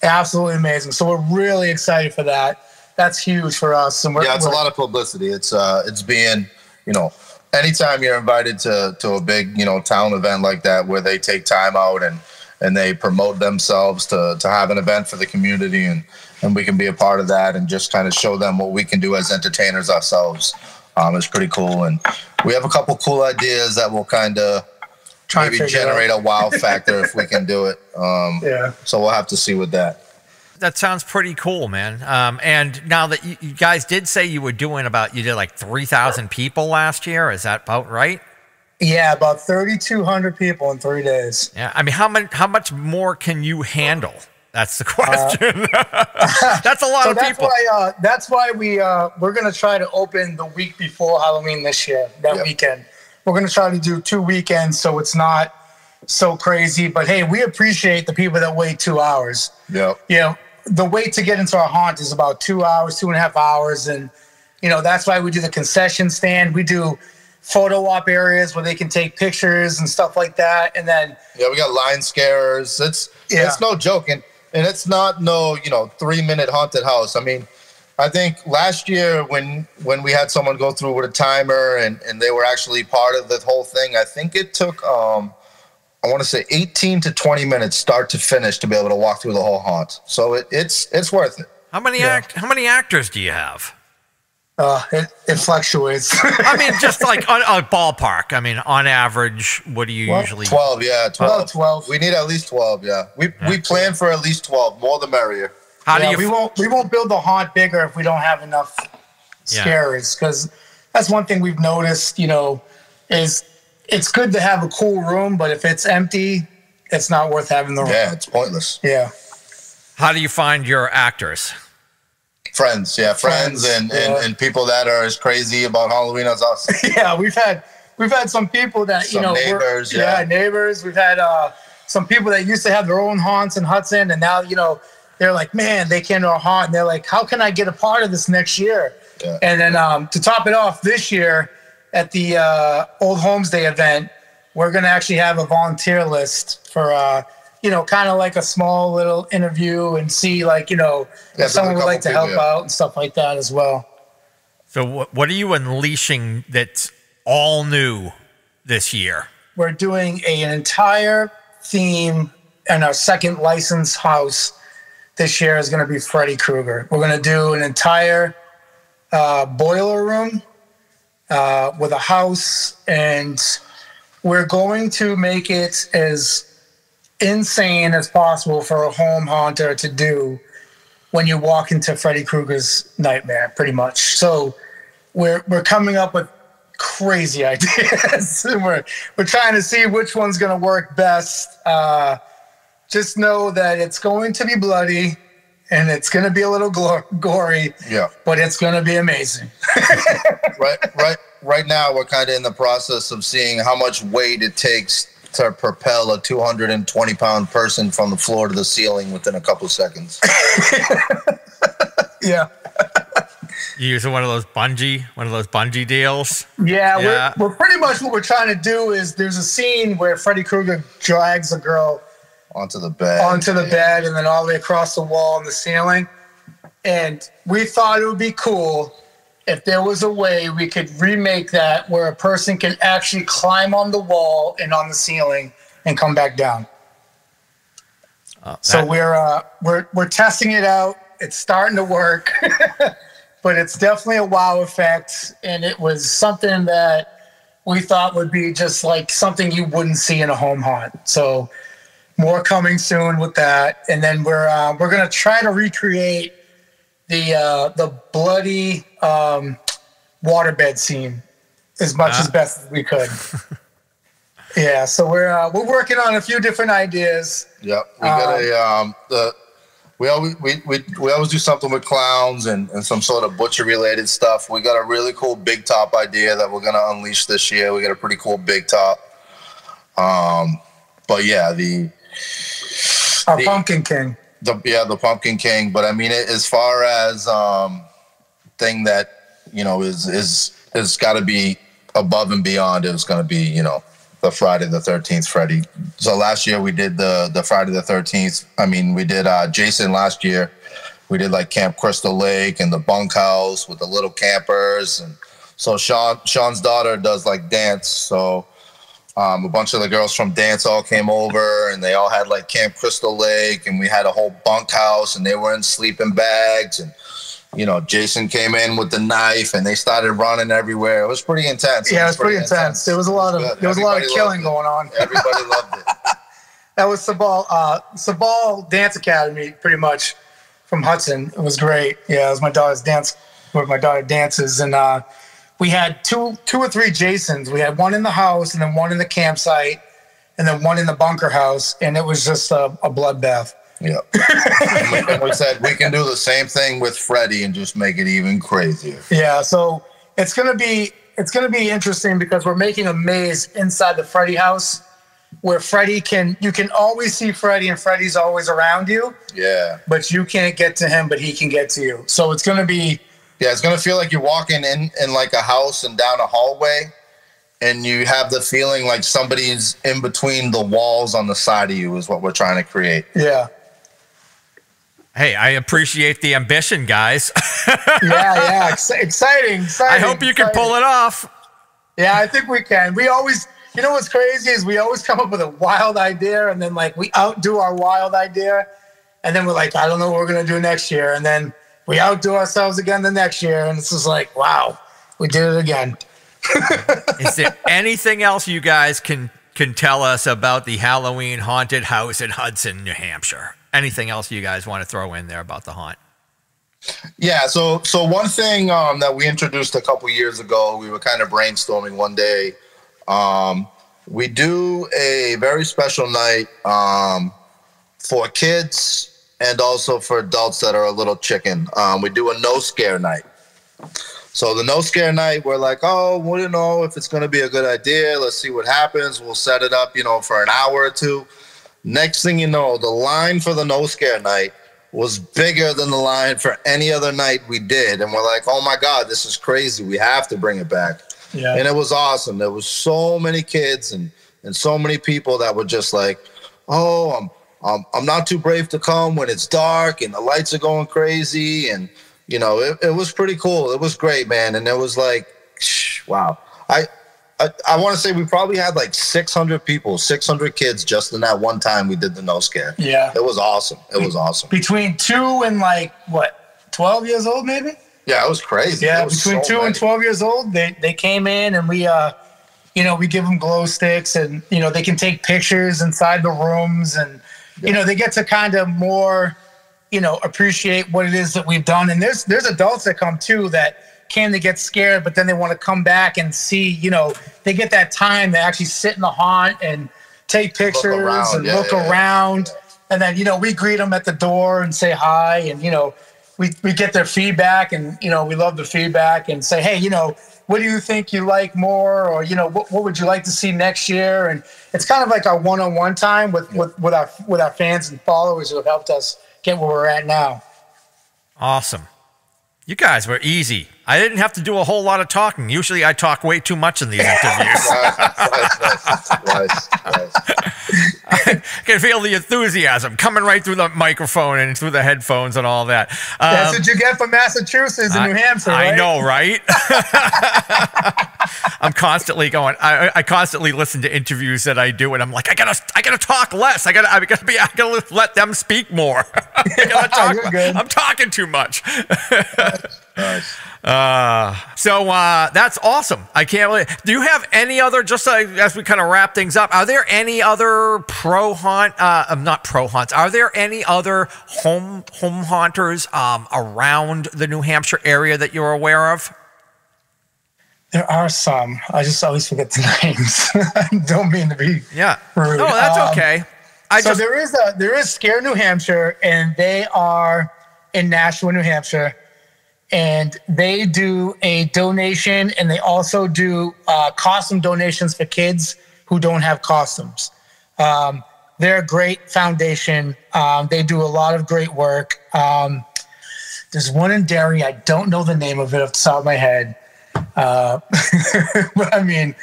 Absolutely amazing. So we're really excited for that. that's huge for us. And it's a lot of publicity. It's being, anytime you're invited to a big, town event like that where they take time out and they promote themselves to have an event for the community, and we can be a part of that and just kind of show them what we can do as entertainers ourselves. It's pretty cool. And we have a couple cool ideas that will kind of maybe generate a wow factor if we can do it. So we'll have to see with that. That sounds pretty cool, man. And now that you guys did say you did like 3,000 people last year. Is that about right? Yeah, about 3,200 people in 3 days. Yeah, I mean, how much more can you handle? That's the question. That's a lot of people. That's why we're gonna try to open the week before Halloween this year. That weekend, we're gonna try to do 2 weekends, so it's not so crazy. But hey, we appreciate the people that wait 2 hours. Yeah. The wait to get into our haunt is about 2 hours, 2.5 hours, and that's why we do the concession stand. We do photo op areas where they can take pictures and stuff like that, and then we got line scarers. It's no joke, and it's not no 3-minute haunted house. I mean, I think last year when we had someone go through with a timer and they were actually part of the whole thing, I think it took I want to say 18 to 20 minutes start to finish to be able to walk through the whole haunt. So it's worth it. How many actors do you have? It fluctuates. I mean, just like on a ballpark. I mean, on average, what do you usually? 12, yeah, 12. 12. We need at least 12, yeah. We plan for at least 12, more the merrier. We won't build the haunt bigger if we don't have enough scares, because that's one thing we've noticed. Is it's good to have a cool room, but if it's empty, it's not worth having the room. Yeah, it's pointless. Yeah. How do you find your actors? Friends and people that are as crazy about Halloween as us. Yeah, we've had some people that neighbors. Neighbors. We've had some people that used to have their own haunts in Hudson, and now they're like, man, they came to our haunt, and they're like, how can I get a part of this next year? Yeah. And then to top it off, this year at the Old Homes Day event, we're gonna actually have a volunteer list for kind of like a small little interview and see if someone would like to help out and stuff like that as well. So what are you unleashing that's all new this year? We're doing an entire theme, and our second licensed house this year is going to be Freddy Krueger. We're going to do an entire boiler room with a house, and we're going to make it as insane as possible for a home haunter to do when you walk into Freddy Krueger's nightmare, pretty much. So we're coming up with crazy ideas. we're trying to see which one's going to work best. Just know that it's going to be bloody and it's going to be a little gory. Yeah, but it's going to be amazing. Right now, we're kind of in the process of seeing how much weight it takes to propel a 220-pound person from the floor to the ceiling within a couple of seconds. Yeah. You using one of those bungee deals? Yeah. We're pretty much what we're trying to do is there's a scene where Freddy Krueger drags a girl onto the bed, and then all the way across the wall and the ceiling. And we thought it would be cool if there was a way we could remake that where a person can actually climb on the wall and on the ceiling and come back down. So we're testing it out. It's starting to work, but it's definitely a wow effect. And it was something that we thought would be just like something you wouldn't see in a home haunt. So more coming soon with that. And then we're going to try to recreate the bloody waterbed scene as much as best as we could. Yeah, so we're working on a few different ideas. Yeah, we got we always do something with clowns and some sort of butcher related stuff. We got a really cool big top idea that we're gonna unleash this year. We got a pretty cool big top. But yeah, the Pumpkin King. The Pumpkin King. But I mean, as far as thing that is got to be above and beyond, it's going to be the Friday the 13th Freddy. So last year we did the Friday the 13th. I mean, we did Jason last year. we did like Camp Crystal Lake and the bunkhouse with the little campers. And so Sean's daughter does like dance. So a bunch of the girls from dance all came over, and they all had like Camp Crystal Lake, and we had a whole bunkhouse, and they were in sleeping bags. And, you know, Jason came in with the knife, and they started running everywhere. It was pretty intense. Yeah, it was pretty intense. There was a lot of killing going on. Everybody loved it. That was Sabal Dance Academy, pretty much, from Hudson. It was great. Yeah, it was my daughter's dance, where my daughter dances. And we had two or three Jasons. We had one in the house, and then one in the campsite, and then one in the bunker house. And it was just a bloodbath. Yeah. And we said we can do the same thing with Freddie and just make it even crazier. Yeah, so it's gonna be interesting because we're making a maze inside the Freddie house, where you can always see Freddie, and Freddie's always around you. Yeah. But you can't get to him, but he can get to you. So it's going to be... Yeah, it's going to feel like you're walking in like a house and down a hallway, and you have the feeling like somebody's in between the walls on the side of you is what we're trying to create. Yeah. Hey, I appreciate the ambition, guys. Yeah. Exciting. I hope you can pull it off. Yeah, I think we can. We always... You know what's crazy is we always come up with a wild idea, and then like we outdo our wild idea, and then we're like, I don't know what we're gonna do next year, and then we outdo ourselves again the next year, and it's just like, wow, we did it again. Is there anything else you guys can tell us about the Halloween haunted house in Hudson, New Hampshire? Anything else you guys want to throw in there about the haunt? Yeah, so one thing that we introduced a couple years ago, we were kind of brainstorming one day. We do a very special night for kids and also for adults that are a little chicken. We do a no scare night. So the no scare night, we're like, oh, we don't know if it's going to be a good idea. Let's see what happens. We'll set it up, for an hour or two. Next thing you know, the line for the no scare night was bigger than the line for any other night we did. And we're like, oh my God, this is crazy. We have to bring it back. Yeah. And it was awesome. There was so many kids and so many people that were just like, oh, I'm not too brave to come when it's dark and the lights are going crazy. And, it was pretty cool. It was great, man. And it was like, wow. I want to say we probably had like 600 people, 600 kids just in that one time we did the no scare. Yeah. It was awesome. It was awesome. Between 2 and 12 years old, maybe? Yeah, it was crazy. Yeah, between 2 and 12 years old, they came in, and we give them glow sticks, and, they can take pictures inside the rooms, and, they get to kind of more, appreciate what it is that we've done. And there's adults that come too that came to get scared, but then they want to come back and see, they get that time to actually sit in the haunt and take pictures and look around. And then, we greet them at the door and say hi, and, we get their feedback, and, we love the feedback, and say, hey, what do you think you like more? Or, what would you like to see next year? And it's kind of like our one-on-one time with our fans and followers who have helped us get where we're at now. Awesome. You guys were easy. I didn't have to do a whole lot of talking. Usually I talk way too much in these interviews. Nice. I can feel the enthusiasm coming right through the microphone and through the headphones and all that. That's what you get from Massachusetts and New Hampshire, right? I know, right? I'm constantly going. I constantly listen to interviews that I do, and I'm like, I gotta talk less. I gotta let them speak more. I'm talking too much. Nice. So that's awesome. I can't really. Do you have any other? Just as we kind of wrap things up, are there any other not pro haunts? Are there any other home haunters around the New Hampshire area that you're aware of? There are some. I just always forget the names. I don't mean to be rude. No, that's okay. There is Scare New Hampshire, and they are in Nashua, New Hampshire, and they do a donation, and they also do costume donations for kids who don't have costumes. They're a great foundation. They do a lot of great work. There's one in Derry. I don't know the name of it off the top of my head. But I mean,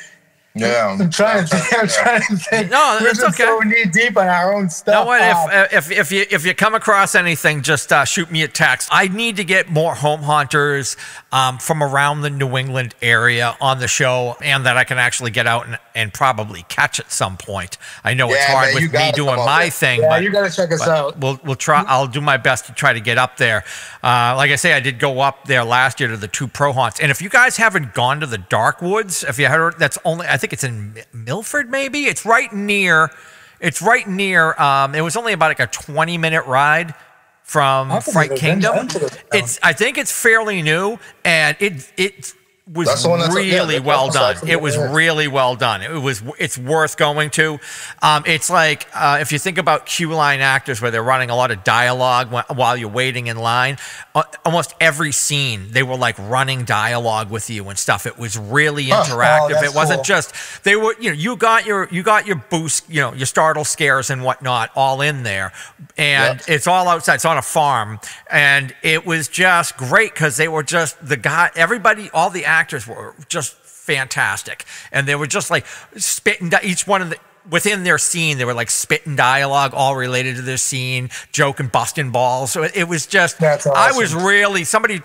Yeah, I'm trying to think. I'm trying to think. No, We're it's just okay. so knee deep on our own stuff. You know what? If you come across anything, just shoot me a text. I need to get more home haunters from around the New England area on the show, and that I can actually get out and probably catch at some point. I know it's hard with me doing my thing, but you got to check us out. We'll try. I'll do my best to try to get up there. Like I say, I did go up there last year to the 2 pro haunts, and if you guys haven't gone to the Dark Woods, if you heard, that's only, I think it's in Milford, maybe. It's right near. It was only about like a 20-minute ride from Fright Kingdom. I think it's fairly new, and it was really well done. It was really well done. It's worth going to. It's like if you think about queue line actors where they're running a lot of dialogue while you're waiting in line, almost every scene they were like running dialogue with you and stuff. It was really interactive. It wasn't just they were, you got your boost, your startle scares and whatnot all in there, and it's all outside. It's on a farm, and it was just great because they were just everybody, all the actors were just fantastic, and they were just like spitting each one of the within their scene. They were like spitting dialogue all related to their scene, joking, busting balls. So it was just, that's awesome. I was really, somebody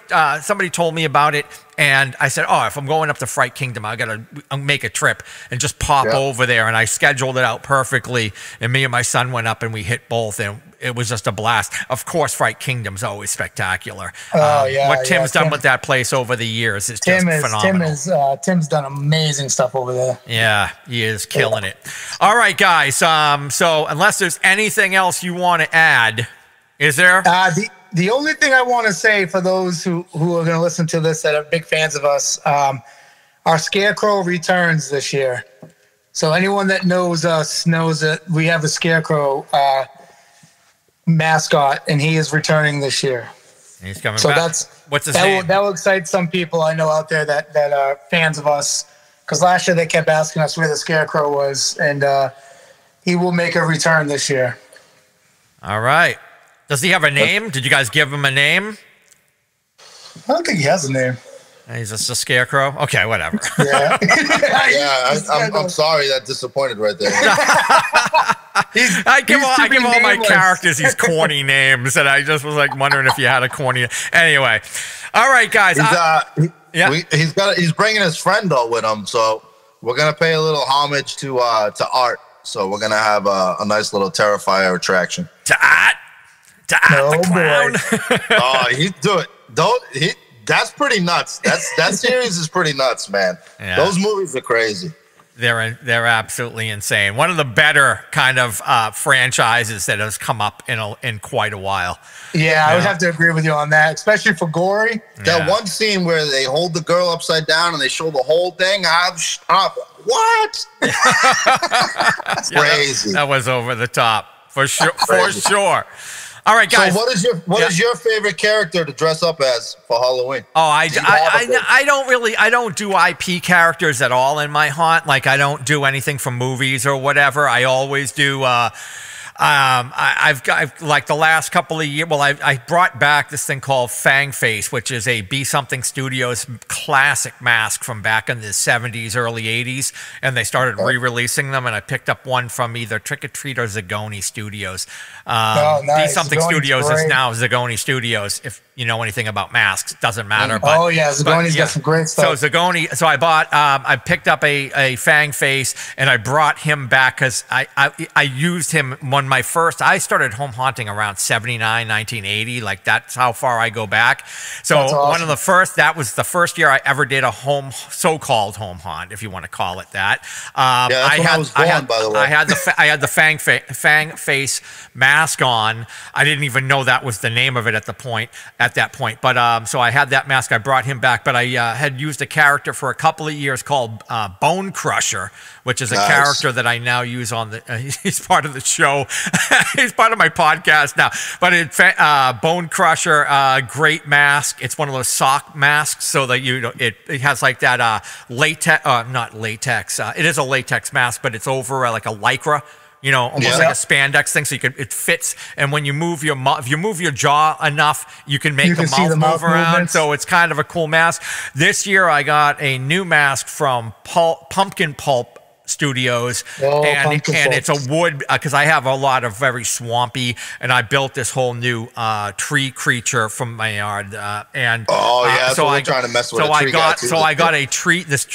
told me about it, and I said, if I'm going up to Fright Kingdom, I gotta make a trip and just pop over there. And I scheduled it out perfectly, and me and my son went up and we hit both, and it was just a blast. Of course, Fright Kingdom's always spectacular. What Tim's done with that place over the years is just phenomenal. Tim's done amazing stuff over there. Yeah, he is killing it. All right, guys. So unless there's anything else you want to add, is there? The only thing I want to say for those who are going to listen to this that are big fans of us, our Scarecrow returns this year. So anyone that knows us knows that we have a Scarecrow mascot, and he is returning this year. He's coming back. What's his name? That will excite some people I know out there that are fans of us, because last year they kept asking us where the Scarecrow was, and he will make a return this year. All right. Does he have a name? Did you guys give him a name? I don't think he has a name. He's just a Scarecrow? Okay, whatever. Yeah. I'm sorry, that disappointed right there. I give all my characters these corny names, and I just was like wondering if you had a corny. Anyway, all right, guys. He's bringing his friend though with him, so we're gonna pay a little homage to Art. So we're gonna have a nice little Terrifier attraction. To Art the clown. He's do it. That's pretty nuts. That series is pretty nuts, man. Yeah. Those movies are crazy. They're absolutely insane. One of the better kind of franchises that has come up in quite a while. Yeah, I would have to agree with you on that, especially for gory. That one scene where they hold the girl upside down and they show the whole thing. What? Crazy. That was over the top for sure. For sure. All right, guys. So what is your favorite character to dress up as for Halloween? Oh, I don't do IP characters at all in my haunt. Like, I don't do anything from movies or whatever. I always do. I've got, like, the last couple of years. Well, I brought back this thing called Fang Face, which is a Be Something Studios classic mask from back in the 70s, early 80s, and they started re-releasing them. And I picked up one from either Trick or Treat or Zagoni Studios. Nice. Be Something Studios is now Zagoni Studios. If you know anything about masks, doesn't matter. But, Zagoni's got some great stuff. So Zagoni. So I picked up a Fang Face, and I brought him back because I used him when I started home haunting around 79, 1980. Like, that's how far I go back. So awesome. That was the first year I ever did a so-called home haunt, if you want to call it that. I had the Fang Face mask on. I didn't even know that was the name of it at that point. But so I had that mask. I brought him back, but I had used a character for a couple of years called Bone Crusher, which is a character that I now use on he's part of the show. He's part of my podcast now. But Bone Crusher, great mask. It's one of those sock masks, so that it has like that latex, not latex. It is a latex mask, but it's over like a Lycra. almost like a spandex thing, so it fits. And when you move if you move your jaw enough, you can make the mouth move around. Movements. So it's kind of a cool mask. This year I got a new mask from Pumpkin Pulp Studios, and it's a wood, because I have a lot of very swampy, and I built this whole new tree creature from my yard, and so I'm trying to mess with a tree guy too. So I got this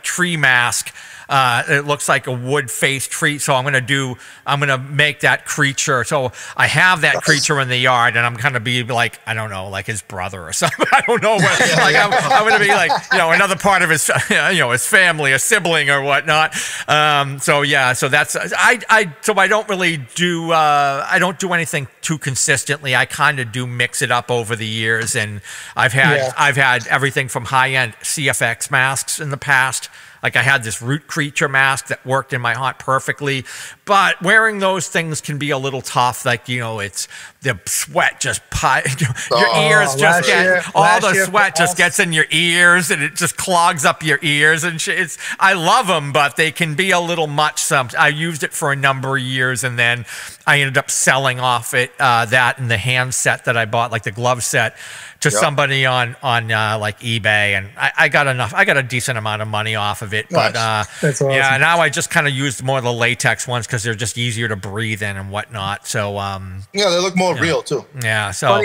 tree mask. It looks like a wood-faced tree, so I'm gonna make that creature. So I have that creature in the yard, and I'm gonna be like, I don't know, like his brother or something. I don't know what. Like I'm gonna be like, another part of his, his family, a sibling or whatnot. So that's I don't really do I don't do anything too consistently. I kind of do mix it up over the years, and I've had everything from high-end CFX masks in the past. Like I had this root creature mask that worked in my haunt perfectly, but wearing those things can be a little tough. Like, it's the sweat just your ears just get all the sweat just gets in your ears, and it just clogs up your ears and shit. I love them, but they can be a little much. I used it for a number of years, and then I ended up selling off that and the hand set that I bought, like the glove set, to somebody on like eBay, and I got a decent amount of money off of it. But that's awesome. Yeah, now I just kind of used more of the latex ones because they're just easier to breathe in and whatnot. So they look more real too. Yeah. So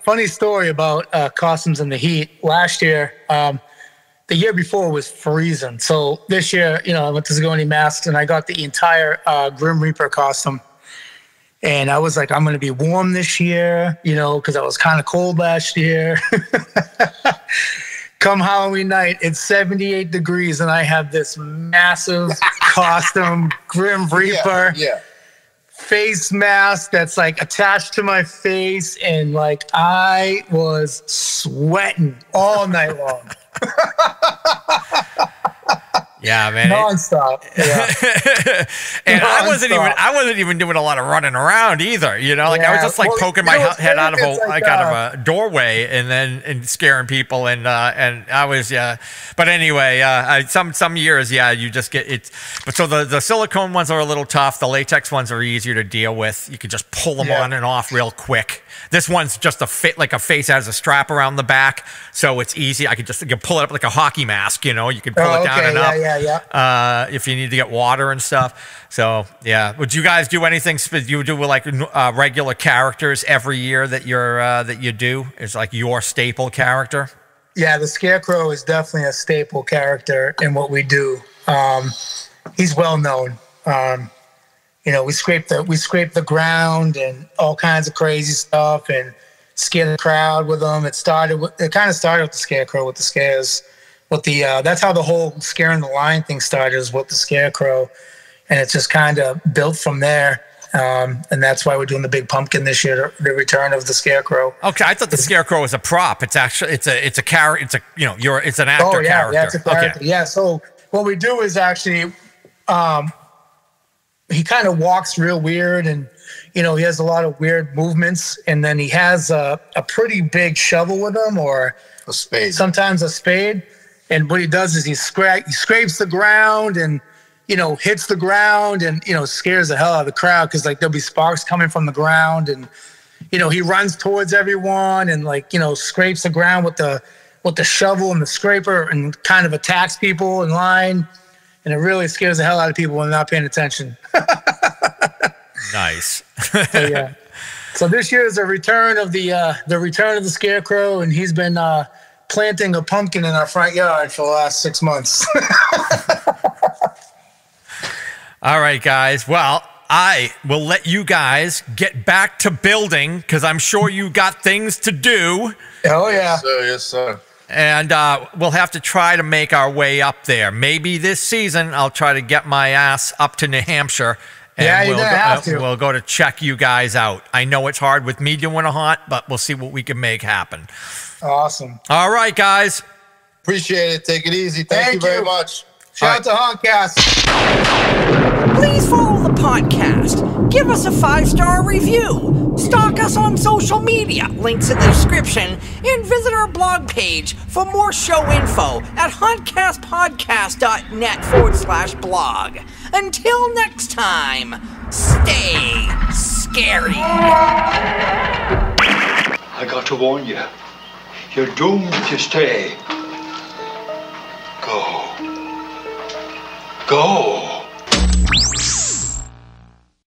funny story about costumes in the heat. Last year, the year before was freezing. So this year, I went to Zagoni Masks, and I got the entire Grim Reaper costume. And I was like, I'm going to be warm this year, because I was kind of cold last year. Come Halloween night, it's 78 degrees, and I have this massive costume, Grim Reaper, face mask that's like attached to my face. And like, I was sweating all night long. Yeah, man. Nonstop. Yeah. And I wasn't even doing a lot of running around either. I was just like poking my head out of a doorway and scaring people, and I was But anyway, some years you just get it. But so the silicone ones are a little tough. The latex ones are easier to deal with. You can just pull them on and off real quick. This one's just a face that has a strap around the back, so it's easy. You can pull it up like a hockey mask. You can pull it down and up. If you need to get water and stuff. So would you guys do anything? You do like regular characters every year that you do? It's like your staple character. Yeah, the Scarecrow is definitely a staple character in what we do. He's well known. We scrape the ground and all kinds of crazy stuff and scare the crowd with them. It kind of started with the Scarecrow, with the scares. That's how the whole scaring the lion thing started, is with the Scarecrow, and it's just kind of built from there. And that's why we're doing the big pumpkin this year, the return of the Scarecrow. Okay, I thought the Scarecrow was a prop. It's actually it's a character. It's an actor character. Yeah, it's a character. Okay. Yeah. So what we do is actually, he kind of walks real weird, and he has a lot of weird movements, and then he has a pretty big shovel with him, or a spade. Sometimes a spade. And what he does is he scrapes the ground and hits the ground, and scares the hell out of the crowd, because like there'll be sparks coming from the ground, and he runs towards everyone and scrapes the ground with the shovel and the scraper, and kind of attacks people in line, and it really scares the hell out of people when they're not paying attention. Nice. So this year is the return of the Scarecrow, and he's been planting a pumpkin in our front yard for the last 6 months. All right, guys. Well, I will let you guys get back to building, because I'm sure you got things to do. Oh, yeah. Yes, sir. And we'll have to try to make our way up there. Maybe this season I'll try to get my ass up to New Hampshire. And we'll go to check you guys out. I know it's hard with me doing a haunt, but we'll see what we can make happen. Awesome. All right, guys. Appreciate it. Take it easy. Thank you very much. Shout out to Hauntcast. Please follow the podcast. Give us a 5-star review. Stalk us on social media. Links in the description. And visit our blog page for more show info at hauntcastpodcast.net/blog. Until next time, stay scary. I got to warn you. You're doomed if you stay. Go. Go.